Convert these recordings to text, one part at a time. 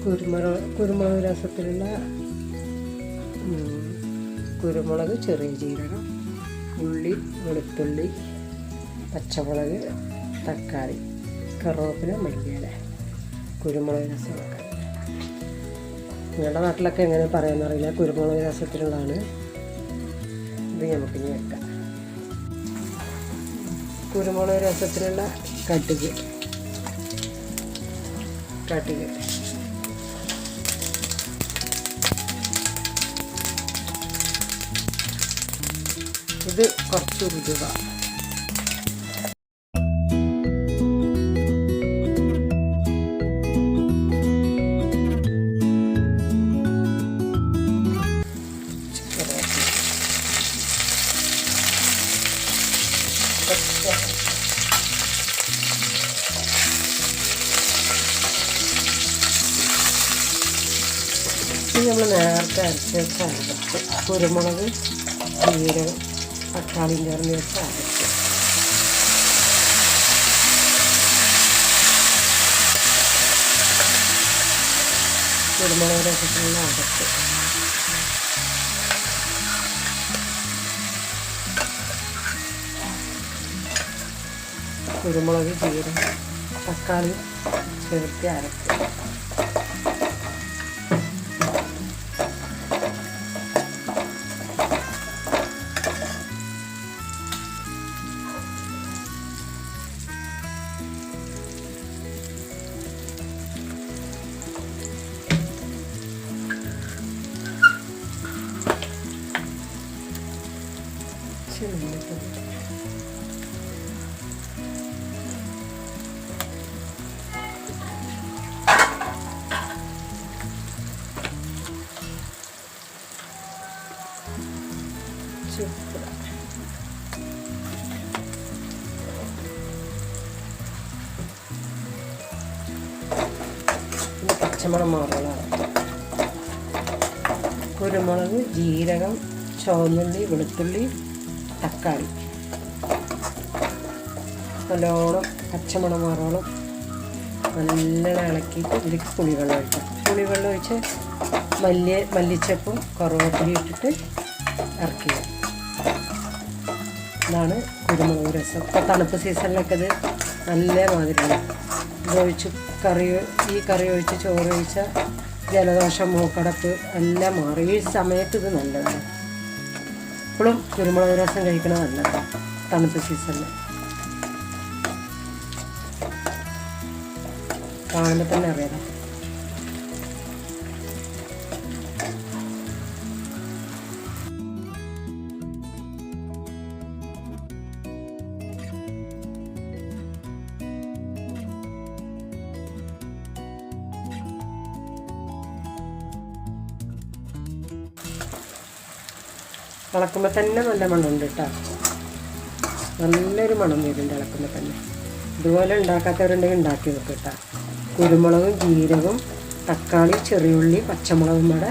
കുരുമുളക് രസത്തിലുള്ള കുരുമുളക്, ചെറിയ ജീരകം, ഉള്ളി, വെളുത്തുള്ളി, പച്ചമുളക്, തക്കാളി, കറിവേപ്പില, മല്ലിയില, കുരുമുളക് രസം വെക്കാൻ. നിങ്ങളുടെ നാട്ടിലൊക്കെ എങ്ങനെ പറയാമെന്നറിയില്ല. കുരുമുളക് രസത്തിലുള്ളതാണ് ഇത്. നമുക്കിനി വെക്കാം. കുരുമുളക് രസത്തിലുള്ള കടുക് ഇത് കുറച്ച് ഉലുവ, നമ്മൾ നേരത്തെ അരച്ച് വെച്ച അരച്ച് കുരുമുളക്, ജീരകം, തക്കാളിയും ചേർന്ന് വെച്ച് അരച്ച് കുരുമുളക് രസത്തിലുള്ള അരച്ച് കുരുമുളക്, ജീരകം, തക്കാളി ചേർത്ത് അരച്ച് പച്ചമുളക് മാറുകളാണ്. കുരുമുളക്, ജീരകം, ചുവന്നുള്ളി, വെളുത്തുള്ളി, തക്കാളി നല്ലോണം പച്ചമുളക് മാറോളം നല്ലോണം ഇളക്കിയിട്ട് ഇതിലേക്ക് പുളിവെള്ളം ഒഴിക്കാം. പുളിവെള്ളം ഒഴിച്ച് മല്ലിച്ചപ്പും കറുവേപ്പിലയും ഇട്ടിട്ട് ഇറക്കുക. ഇതാണ് കുരുമുളക് രസം. ഇപ്പോൾ തണുപ്പ് സീസണിലൊക്കെ ഇത് നല്ല മാതിരിയാണ്. ഇതൊഴിച്ച് ഈ കറി ഒഴിച്ച് ചോറ് ഒഴിച്ചാൽ ജലദോഷം, മൂക്കടപ്പ് എല്ലാം മാറി. ഈ സമയത്ത് ഇത് നല്ലതാണ്. ഇപ്പോഴും കുരുമുളക് രസം കഴിക്കണത് നല്ലതാണ് തണുപ്പ് സീസണിൽ. കാണുമ്പോൾ തന്നെ അറിയാം. ഇളക്കുമ്പോൾ തന്നെ നല്ല മണമുണ്ട് കേട്ടോ. നല്ലൊരു മണം വരുന്നുണ്ട് ഇളക്കുമ്പോൾ തന്നെ. ഇതുപോലെ ഉണ്ടാക്കാത്തവരുണ്ടെങ്കിൽ ഉണ്ടാക്കി വെക്കും കേട്ടോ. കുരുമുളകും, ജീരകവും, തക്കാളി, ചെറിയുള്ളി, പച്ചമുളകും കൂടെ,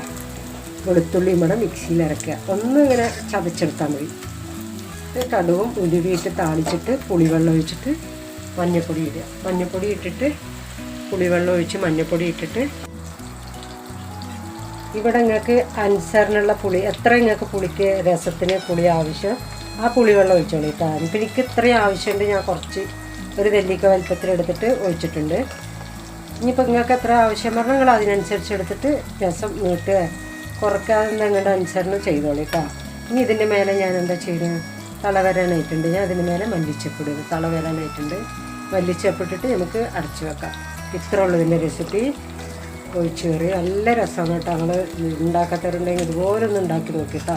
വെളുത്തുള്ളിയും കൂടെ മിക്സിയിൽ അരയ്ക്കുക. ഒന്നും ഇങ്ങനെ ചതച്ചെടുത്താൽ മതി. കടുവും ഉലുവയിട്ട് താളിച്ചിട്ട് പുളിവെള്ളം ഒഴിച്ചിട്ട് മഞ്ഞൾപ്പൊടി ഇടുക. മഞ്ഞൾപ്പൊടി ഇട്ടിട്ട് പുളിവെള്ളം ഒഴിച്ച് മഞ്ഞൾപ്പൊടി ഇട്ടിട്ട് ഇവിടെ നിങ്ങൾക്ക് അനുസരണമുള്ള പുളി, എത്ര നിങ്ങൾക്ക് പുളിക്ക് രസത്തിന് പുളി ആവശ്യം ആ പുളിവെള്ളം ഒഴിച്ചോളൂ കേട്ടോ. ഇപ്പം എനിക്ക് ഇത്രയും ആവശ്യമുണ്ട്, ഞാൻ കുറച്ച് ഒരു നെല്ലിക്ക വലുപ്പത്തിലെടുത്തിട്ട് ഒഴിച്ചിട്ടുണ്ട്. ഇനിയിപ്പോൾ നിങ്ങൾക്ക് എത്ര ആവശ്യം പറഞ്ഞാൽ നിങ്ങൾ അതിനനുസരിച്ച് എടുത്തിട്ട് രസം നീട്ടുക കുറയ്ക്കാതെ നിങ്ങളുടെ അനുസരണം ചെയ്തോളൂ കേട്ടോ. ഇനി ഇതിൻ്റെ മേലെ ഞാൻ എന്താ ചെയ്യുന്നത്, തളവരാനായിട്ടുണ്ട്. ഞാൻ അതിന് മേലെ മല്ലിച്ചപ്പിടും. തളവരാനായിട്ടുണ്ട്. മല്ലിച്ചപ്പിട്ടിട്ട് നമുക്ക് അടച്ചു വെക്കാം. ഇത്ര ഉള്ളൂ ഇതിൻ്റെ റെസിപ്പി. ഒഴിച്ച് കയറി നല്ല രസമാണ് കേട്ടോ. ഞങ്ങൾ ഉണ്ടാക്കാത്തവരുണ്ടെങ്കിൽ ഇതുപോലെ ഒന്ന് ഉണ്ടാക്കി നോക്കിട്ടോ.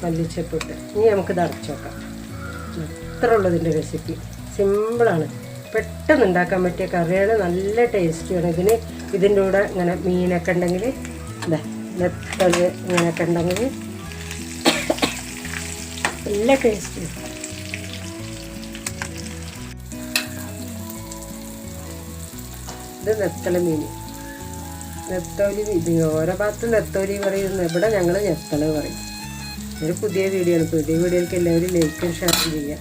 മല്ലിച്ചപ്പിട്ട് ഇനി നമുക്കിത് അടച്ചു വെക്കാം. ഇത്ര ഉള്ളതിൻ്റെ റെസിപ്പി. സിമ്പിളാണ്, പെട്ടെന്ന് ഉണ്ടാക്കാൻ പറ്റിയ കറിയാണ്. നല്ല ടേസ്റ്റിയാണ്. ഇതിൻ്റെ കൂടെ ഇങ്ങനെ മീനൊക്കെ ഉണ്ടെങ്കിൽ, നെത്തല് ഇങ്ങനെയൊക്കെ ഉണ്ടെങ്കിൽ നല്ല ടേസ്റ്റ്. ഇത് നെത്തള മീൻ, നെത്തോലി. ഇത് ഓരോ ഭാഗത്തും നെത്തോലി പറയുന്നു, ഇവിടെ ഞങ്ങൾ നെത്തള് പറയും. ഒരു പുതിയ വീഡിയോ ആണ്. പുതിയ വീഡിയോയിലേക്ക് എല്ലാവരും ലൈക്കും ഷെയറും ചെയ്യുക.